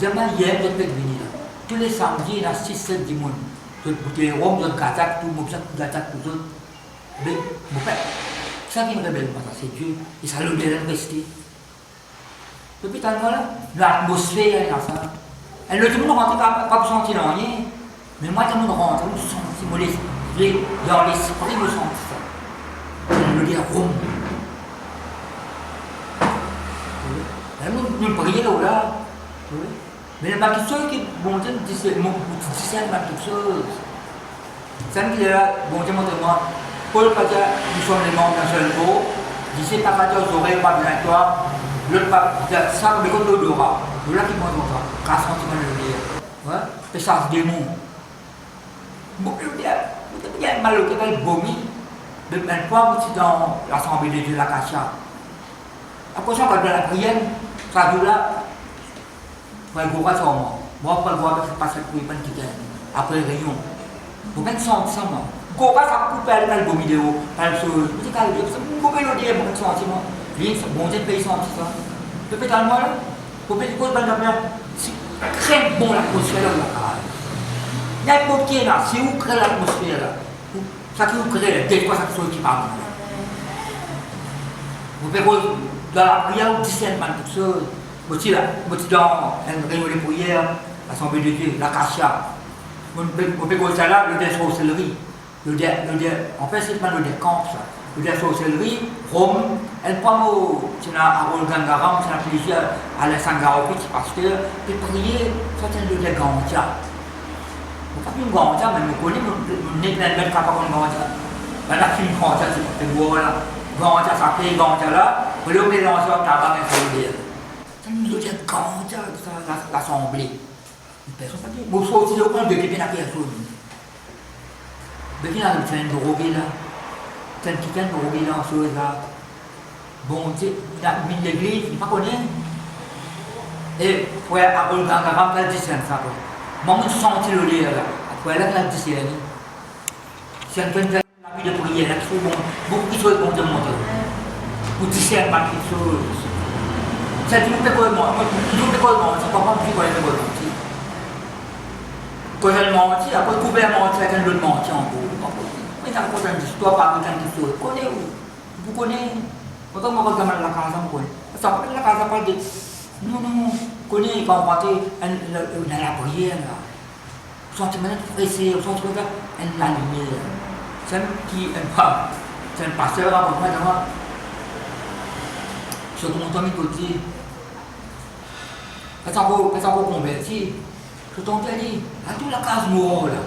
Demain, hier, je vais venir. Tous les samedis, il y a 6-7 dimanches. Je vais goûter Rome, je vais gâter tout, je vais gâter tout. Mais, mon père, ça qui me révèle, c'est Dieu. Et ça le bien rester. Depuis tant de temps, l'atmosphère, ça. Et le tout le monde rentre, pas pour sentir rien. Mais moi, tout le monde rentre, je sens, dans l'esprit, je sens ça. Le dire Rome. Nous prions là. Mais il y a quelque chose qui, bon Dieu, discerne quelque chose. Ça me dit là, bon Dieu, montre-moi. Paul Patia, nous sommes les membres d'un seul corps. D'ici, pas Patia, aux oreilles, pas bien toi. L'autre pas, ça, mais comme l'odorat. Le là qui montre comme ça. Qu'un sentiment de le dire. Ouais. Et ça se démon. Bon, il y a mal au Québec, vomi. Mais maintenant, vous êtes dans l'Assemblée de Dieu, la Kacha. Après ça, quand on a la prière, ça joue là, pour le gros sur moi. Moi, pour le gros, c'est pas ça pour les qui gagnent. Après le rayon. Vous mettez ça ensemble. Gros, ça coupe le beau vidéo, par le chose. Vous dites, vous pouvez le dire, vous sentiment. Bon Dieu, pays senti ça. Vous faites un mois là, vous faites quoi de bien. C'est très bon l'atmosphère là. N'importe qui est là, si vous créez l'atmosphère là. Ça qui vous crée, des fois, ça qui parle. Vous faites dans la prière, vous discernement quelque chose. Vous êtes dans une réunion de prière, l'Assemblée de Dieu, la Kacha. Vous faites ça là, le dé sorcellerie. En fait, c'est pas le décamp, ça. de la sorcellerie, Rome, elle prend c'est un rôle gangaram, c'est un plaisir à la sangaro, petit pasteur, puis prier, ça c'est le gantia. Pas une gantia, mais nous connaissons, nous n'est pas le cas pour une gantia. La film gantia, c'est voilà, gantia, ça fait gantia là, pour le mélanger au tabac et au ça nous dit gantia, l'assemblée. Vous sortez le compte de quelqu'un à personne. Quelqu'un a une droguée là. C'est quelqu'un de drogué là en chose là. Bon, tu sais, il a mis l'église, il ne connaît pas. Et après, après le gangaram, il a dit ça. Moi, je sens le lire là. Après, là, il a dit ça. C'est un peu de la vie de prière, là, qui sont beaucoup de choses qu'on demande. Vous discernez pas quelque chose. C'est tout le monde, c'est pas moi qui connais le monde. Quand elle mentit, après couper à mentir, elle veut mentir en gros. Mais ça raconte une histoire, pas une histoire. Vous connaissez où? Vous connaissez? Quand on regarde la casa, on connaît. Ça parle de la casa, parle de. Non, vous connaissez quand on rentre dans la prière, là. Vous sentez maintenant pressé, vous sentez maintenant la lumière. C'est un qui aime pas. C'est un pasteur, raconte moi d'abord. Je suis content de côté. Quand on convertit, je t'en dis, à toute la case noire là.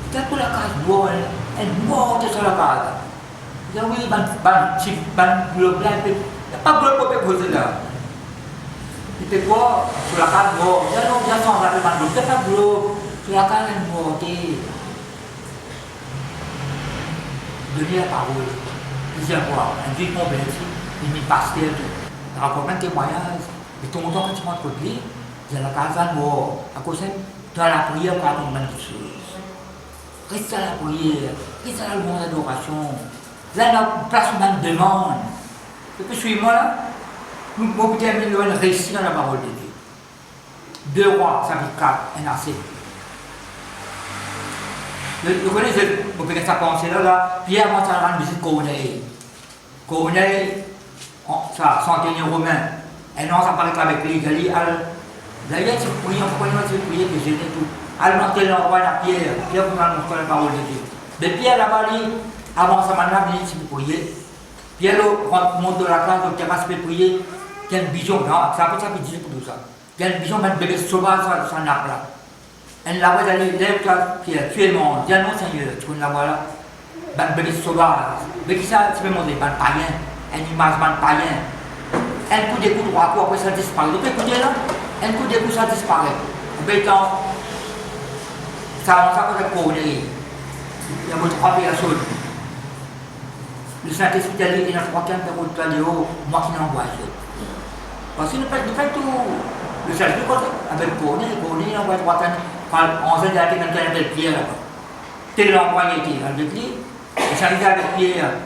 C'est toute la case noire, elle est morte sur la case. Je dis oui, bloc là, il n'y a pas de bloc pour poser là. Il fait quoi sur la case noire? Il y a non, il y a sans la bloc, il n'y a pas de bloc. Sur la case, elle est morte. Donnez la parole. Il dit quoi? Un vieux converti, il m'y passe tel. Il raconte un témoignage. Et ton temps quand tu rentres au lit, il y a la casa noire. À cause de la prière, il y a beaucoup de choses. Reste à la prière, reste à la bonne adoration. Là, il y a une place où on demande. Et puis, suis-moi là, nous pouvons terminer le récit dans la parole de Dieu. 2 Rois, chapitre 4, un assez. Vous connaissez, vous pouvez ça penser là, Pierre monte à la visite Corneille. Corneille, ça, centenier romain. Et non, ça paraît qu'avec lui, il dit, d'ailleurs, si vous priez, que j'ai tout. Alors, monter l'envoi à Pierre, Pierre vous m'a montré la parole de Dieu. Mais Pierre là-bas, avant sa mandat, il dit, si vous priez, Pierre monte de la classe, donc terrasse peut prier, il y a une vision, ça peut ça qu'il disait pour tout ça. Il y a une vision d'un bébé sauvage sur sa nappe là. Elle la voit d'aller, lève-toi, Pierre, tu es mort, dis non Seigneur, tu connais la voix là. Un bébé sauvage, mais qui ça, tu peux montrer, un païen, une image d'un païen. Un coup de coups, 3 coups, après ça disparaît. Vous écoutez là? Un coup de coups, ça disparaît. Béton, ça peut être Corneille. Il y a votre 3 personnes. Le Saint-Esprit a dit qu'il y a 3 15 personnes de haut, moi qui n'envoie ça. Parce qu'il ne fait tout. Le Saint-Esprit, avec Corneille, il envoie 3 15. Quand on s'est dit à quelqu'un avec Pierre là-bas. Tel l'envoyé était avec lui. Le Saint-Esprit avec Pierre.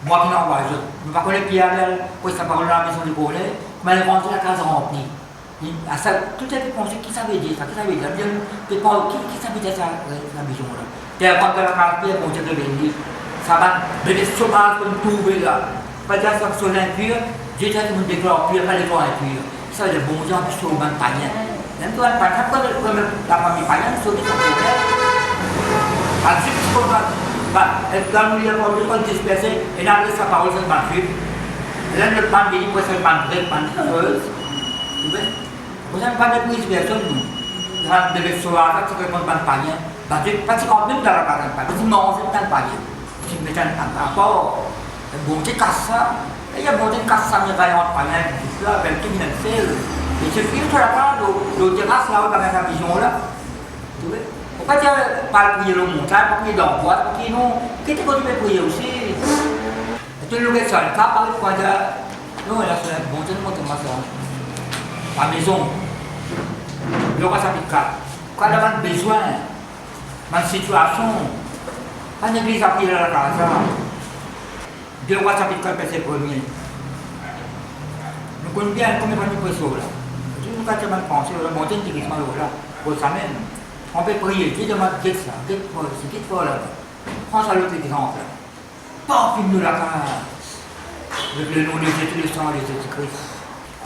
Moi qui n'envoie je ne sais pas connaître Pierre, pour sa parole dans la maison de Corneille, mais elle rentre la case remplie. Tout a été pensé, qui ça veut dire ça? Qui ça veut dire? Qui ça veut dire ça, la maison là? Et quand la case Pierre, on dirait que ça va, mais les sauvages comme tout, là. Pas dire ça que c'est impur, Dieu dit que nous déclarons pur, pas les corps impurs. Ça veut dire bon Dieu, puis sauve un païen. Même toi, un païen, pourquoi la famille païenne sauve son problème? Parce que c'est comme ça. Quand nous avons vu qu'on dispersait, et dans sa parole, c'est pas fait. Là, notre bande dit que c'est pas vrai, pas heureuse. Vous n'avez pas de dispersion, nous. Quand vous devez sauver, c'est que vous n'avez pas de païen. Parce qu'on même dans la case, parce que non, c'est pas de païen. Si vous mettez un rapport, bon Dieu casse ça, et il y a bon Dieu casse ça, mais il y a un païen, tout là, avec tout le monde fait. Et c'est pire sur la case, le terrasse là, dans la vision là. Vous voyez? Pourquoi tu n'as pas prié le montagne, pas prié d'envoi, pas prié non? Qu'est-ce que tu peux prier aussi? Tu le laisses sur le cas, par exemple, non, là, c'est bon, tu ne montes pas ça. La maison, le roi chapitre 4. Quand on a besoin, dans une situation, pas l'église a prié dans la casa. 2 Rois chapitre 4, verset 1er. Nous connaissons bien comment on peut sauver là. Nous quand tu as pensé, le montagne qui est là, pour ça même. On peut prier, Dieu demande qu'est-ce que ça, qu'est-ce que c'est là. Prends ça l'autre exemple. Pas nous la case. Avec le nom de Jésus, le sang de Jésus-Christ.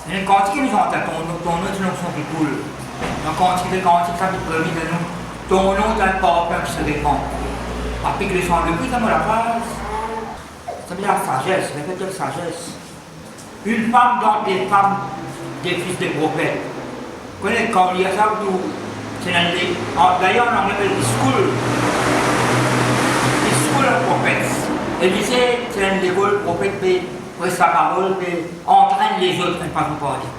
Il y a une quantité qui nous entend, ton nom est une onction qui coule. Une quantité, ça peut permettre de nous. Ton nom est un parfum qui se répand. Après que les soins de prix, ça me la passe. Ça veut dire la sagesse, la sagesse. Une femme dans des femmes, des fils de prophètes. Vous connaissez, quand il y a ça, c'est d'ailleurs on appelle school. School of prophets. Et lycée, c'est une école prophète, pour sa parole, entraîne les autres à ne pas vous parler.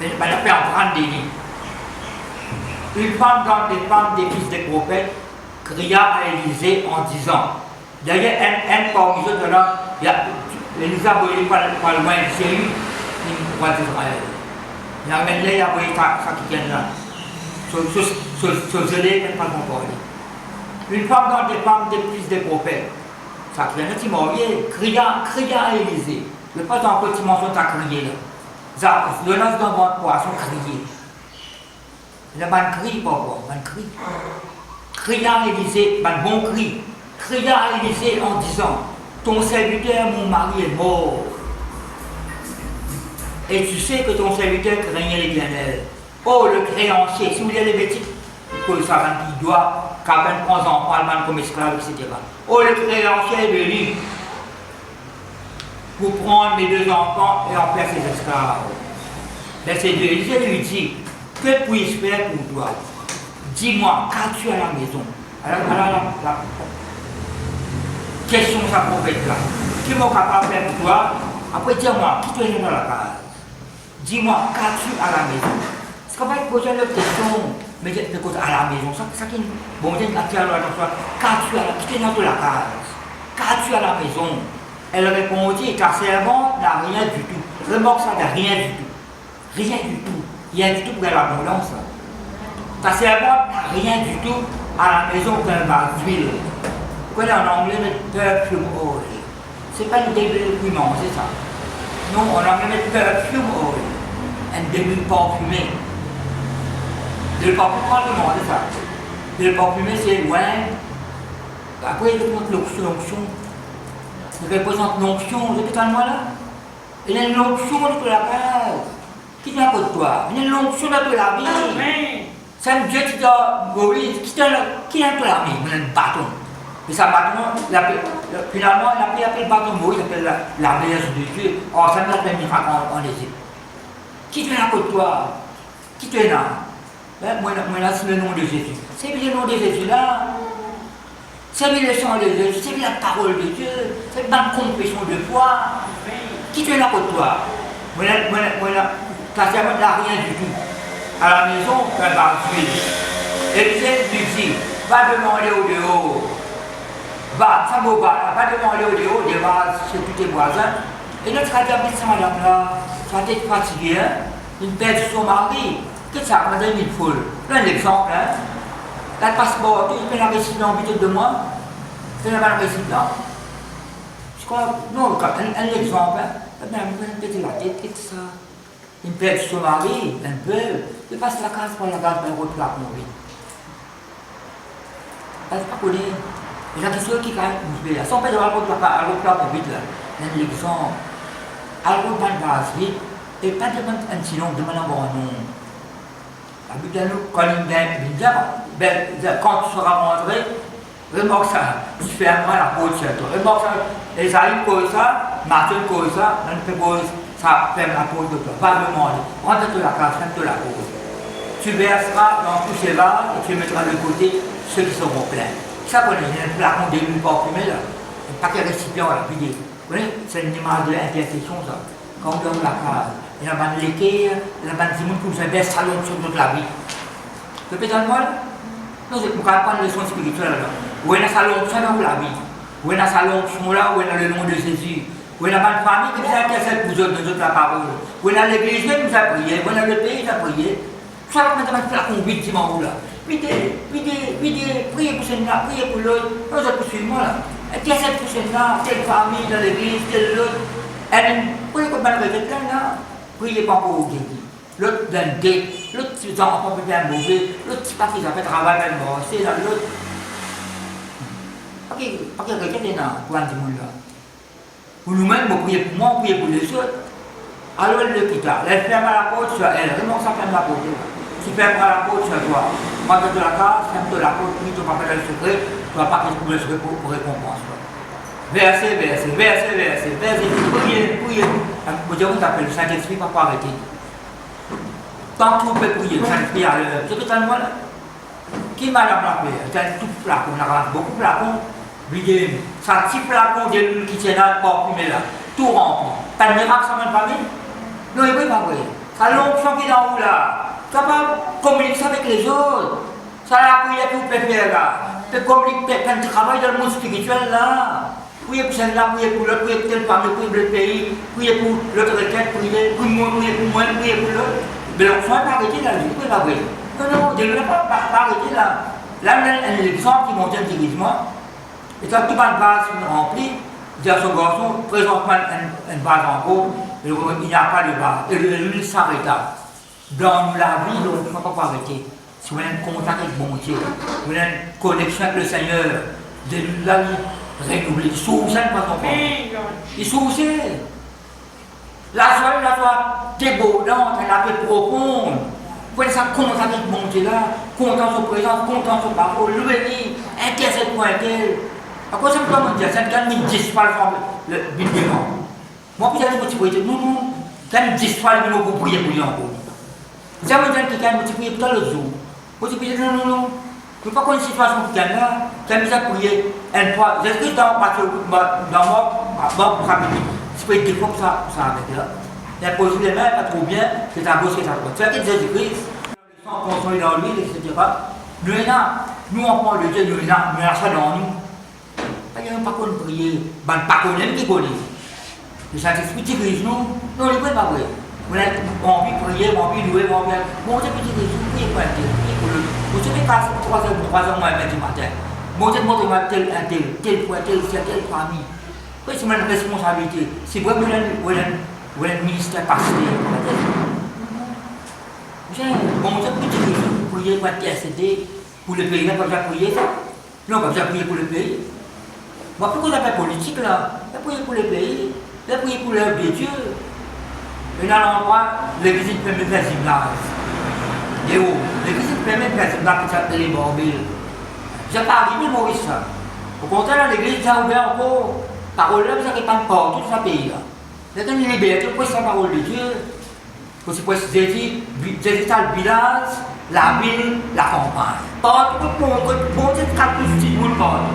Elle fait apprendre des livres. Une femme dans des femmes, des fils des prophètes, cria à Élisée en disant, d'ailleurs, un parmi eux, il y a Élisa voyait pas loin de Série, il roi d'Israël. Il y a un il y a ça qui vient là. Ce zélé n'est pas comparé. Une femme dans des femmes, des fils des prophètes, ça qui vient de Timorier, cria à Élisée. Le pas dans petit mention, ça crié là. Le lance d'un bon poisson crié. Le man crie, papa, man crie. Cria à Élisée, man bon cri. Cria à Élisée en disant, ton serviteur, mon mari est mort. Et tu sais que ton serviteur craignait l'Éternel. Oh, le créancier, si vous voulez les bêtises, que ça il doit, quand même prend enfants, allemand comme esclave, etc. Oh, le créancier est venu pour prendre mes 2 enfants et en faire ses esclaves. Verset 2, Élisée lui dit, que puis-je faire pour toi? Dis-moi, qu'as-tu à la maison? Alors, la question de sa prophète là. Qui m'a capable de faire pour toi? Après, dis-moi, qui te vient dans la case? Dis-moi, qu'as-tu à la maison? Parce qu'on va poser une autre question, mais de côté à la maison, ça qui est bon, j'ai une question, qu'as-tu à la qui te vient dans la case? Qu'as-tu à la maison? Elle répondit, ta servante n'a rien du tout. Remarque ça, n'a rien du tout. Rien du tout. Rien du tout pour l'abondance. Ta servante n'a rien du tout à la maison qu'un vase d'huile. Vous connaissez en anglais le perfume oil. C'est pas une début-piment, c'est ça. Non, en anglais le perfume oil. Un début parfumé. Le parfumé, c'est ça. Le parfumé, c'est ouais. Après, il représente l'onction. Il représente l'onction, vous êtes totalement là. Il y a une onction de la base. Qui vient de toi? Il y a une onction de la vie. C'est un Dieu qui doit mourir. Qui vient de la vie? Il y a un bâton. Et ça bâton, finalement, il appelle le bâton mourir, il appelle la blesse de Dieu. Oh, ça me fait un miracle en Égypte. Qui vient de toi? Qui te là? Moi là, c'est le nom de Jésus. C'est le nom de Jésus là. C'est le sang de Dieu, c'est la parole de Dieu, c'est ma confession de foi. Qui te là pour toi? Moi là, ta servante n'a rien du tout. À la maison, elle va tuer. Et Dieu lui dit, va demander au dehors. Va demander au dehors, des vases chez tous tes voisins. Et notre cadavre, ça madame là, ça a été fatigué, hein? Une perte de son mari. Qu'est-ce que ça, madame, il faut? Plein d'exemples, hein? La passeport, il fait la résident de moi. C'est la même résident. Je crois, non, un exemple, hein? Même la tête, qu'est-ce que ça? Une perte de son mari, un peu. Il passe la case pour la case, mais il replace mon vie. Parce que vous connaissez. Il y a des choses qui quand même, sans faire de la route, à l'autre vite là. Un exemple. À l'autre base vite, et pas de un sinon, de un nom. Quand tu seras rentré, remarque ça, tu fais un mal à la peau de toi. Remarque ça, Esaïe cause ça, Martin cause ça, on fait cause ça, ferme la peau de toi. Va demander, rentre-toi la case, ferme-toi la peau. Tu verseras dans tous ces vases et tu mettras de côté ceux qui seront pleins. Ça, vous connaissez, un flacon d'élu parfumé là, un paquet récipient à la vidéo. Vous voyez, c'est une image de l'intercession ça. Quand on donne la case. Il y a un l'équerre, il y a un Simon qui vous aide salon sur toute la vie. Vous pouvez entendre moi? Non, je ne parle pas de leçon spirituelle là. Où est le salon sur la vie? Où est le salon sur là? Où est le nom de Jésus? Où est la bonne famille qui vous intercède pour vous de la parole? Où est l'église qui vous a prié? Où est le pays qui a prié? Soit maintenant tu la convite dimanche là. Priez pour celle-là, priez pour l'autre. Vous êtes pour suivre moi là. Et qui a cette personne-là, telle famille dans l'église, telle l'autre. Priez pour mal de là. Priez pas pour vous. L'autre d'un dé, l'autre petit enfant peut faire mauvais, l'autre petit parti ça fait travail même c'est là l'autre. Pas que quelqu'un est là, pour un petit monde là. Pour nous-mêmes, vous priez pour moi, priez pour les autres. Alors elle le quitte là, elle ferme la porte sur elle, vraiment ça ferme la porte. tu fais pas la côte sur toi. Moi, de la case, tu de la côte, puis tu vas pas faire le secret, tu vas pas trouver le secret pour récompense. Verset, priez. Vous dire, on appelle le Saint-Esprit, pas pour arrêter. Tant que vous pouvez prier, le Saint-Esprit à l'heure. C'est totalement là. Qui m'a la prière? C'est tout flacon, on a beaucoup de flacons. Ça petit flacon de l'huile qui tient là, parfumé là, tout rempli. T'as un miracle sans même famille? Non, il n'est pas vrai. Ça l'onction qui est en haut là. Tu vas pas communiquer ça avec les autres. Ça la prière que vous pouvez faire là. Tu peux communiquer quand tu travailles dans le monde spirituel là. Priez pour celle-là, priez pour l'autre, priez pour telle famille, priez pour le pays, priez pour l'autre requête, priez pour moi, priez pour moi, priez pour l'autre. Mais l'onction n'est pas arrêtée là, c'est pas vrai. Non, Dieu ne l'a pas arrêté là. Là, on a un exemple qui monte un guérissement. Et quand tout le base rempli, il dit à son garçon, présentement une base en haut, il n'y a pas de base. Et l'huile s'arrêta. Dans la vie, on ne peut pas arrêter. Si on a un contact avec bon Dieu, si on a une connexion avec le Seigneur, de la vie renouvelée, il sauve ça, pas ton corps. Il sauve ça. La joie débordante, la paix profonde. Vous voyez ça, content avec mon Dieu là, content de son présence, content de son parole, le béni, intercède pour un tel. À quoi ça me doit me dire? C'est quand il disparaît le bilan. Moi, puis j'allais me dire, non, quand il disparaît le bilan, vous priez pour lui encore. Ça veut dire que quand il priez pour l'autre jour, vous dites, non. Je ne veux pas qu'on ait une situation qui est là, quand il a prié une fois, j'espère dans mon famille, je peux dire comme ça avec là. Il a posé les mains, pas trop bien, c'est à gauche, c'est à droite. Tu vois que Jésus-Christ, le sang consommé dans l'huile, etc. Nous, on prend le Dieu, nous avons ça dans nous. Il n'y a pas qu'on prie, pas qu'on aime qui connaît. Le Saint-Esprit dirige nous, non, il n'est pas vrai. On a envie de prier, on a envie de louer, on a envie de. Mon Dieu, dirige nous, priez pour un tel, priez pour le. Vous savez, quand c'est 3 heures, moins du matin, mon Dieu, montre-moi tel point, telle famille. Oui, c'est ma responsabilité. C'est vrai que vous êtes ministère pasteur. Bon Dieu, vous priez pour intercéder pour le pays, comme ça, prier ça. Non, comme ça, prier pour le pays. Moi, pourquoi vous avez politique là? Vous priez pour le pays, vous priez pour l'œuvre de Dieu. Et dans l'endroit, l'église permet de faire un village. Et où? L'église permet de faire un village qui s'appelle les Borbilles. Je n'ai pas arrivé, Maurice. Au contraire, l'église a ouvert encore. Parole là, ça répand partout dans ce pays là. C'est une liberté pour la parole de Dieu. Pour ce Jésus, le village, la ville, la campagne. Partout, pour cette caractéristique, tout le monde.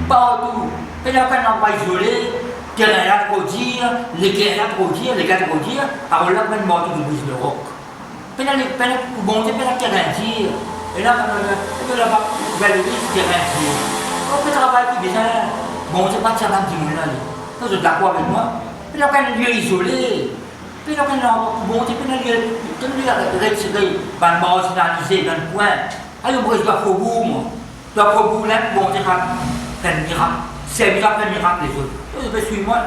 Partout. Et là, quand on va isoler, terrain là pour dire, les guerres là pour dire, parole là, on va mort de l'église de roc. Puis là, bon Dieu, la terrain dire. Et là, on va vers l'église, terrain dire. On peut travailler déjà. Bon, c'est pas de ça dans le monde là. Vous êtes d'accord avec moi? Puis là, quand on est isolé, puis là, quand on est retiré, marginalisé dans le coin, alors moi, je dois faire boum. Je dois faire boum là, bon, c'est pas un miracle. C'est un miracle, les autres. Je vais suivre moi.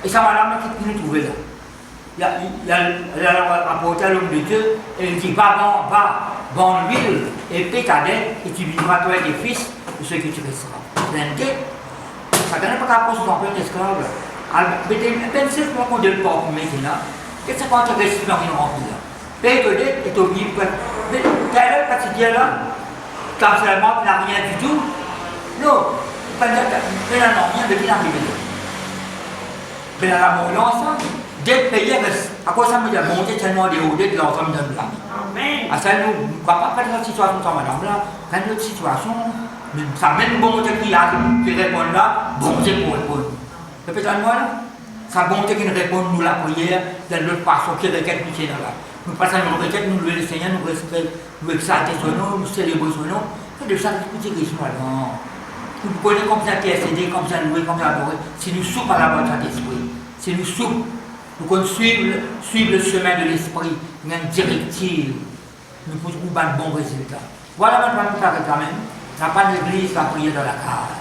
Et ça m'a l'air qui nous trouver là. Il a rapporté à l'homme de Dieu, et il dit, va dans l'huile, et paie ta dette, et tu vivras toi et tes fils, de ce que tu resteras. C'est un dette. Ça ne pas qu'à cause d'un peu d'esclaves. Mais c'est ce qu'on dit le port maintenant. Qu'est-ce que c'est que c'est rempli là? Paye de dette et t'oublies. Quelle heure quotidienne là? Quand seulement tu n'as rien du tout? Non. Mais là, non, rien de bien arrivé. Mais là, la violence, dette payée, à quoi ça me dit monter tellement des hauts dettes de l'ensemble de l'année? À ça, nous ne croyons pas faire notre situation sans madame là. Quand notre situation. Ça même bon Dieu qui répond là, bon Dieu pour répondre. Répétez moi là, ça bon Dieu qui répond nous la prière de notre façon qui requête nous tient là. Nous passons nos requêtes, nous louer le Seigneur, nous respectons, nous exalter son nom, nous célébrer son nom. C'est de ça que nous disons non. Vous connaissez comme ça intercéder, comme ça louer, comme ça adorer. Si nous souffrons par la voix de Saint-Esprit, si nous souffrons, nous pouvons suivre le chemin de l'Esprit, nous avons une directive, nous pouvons trouver un bon résultat. Voilà maintenant nous s'arrête quand même. La pas d'église va prier dans la case.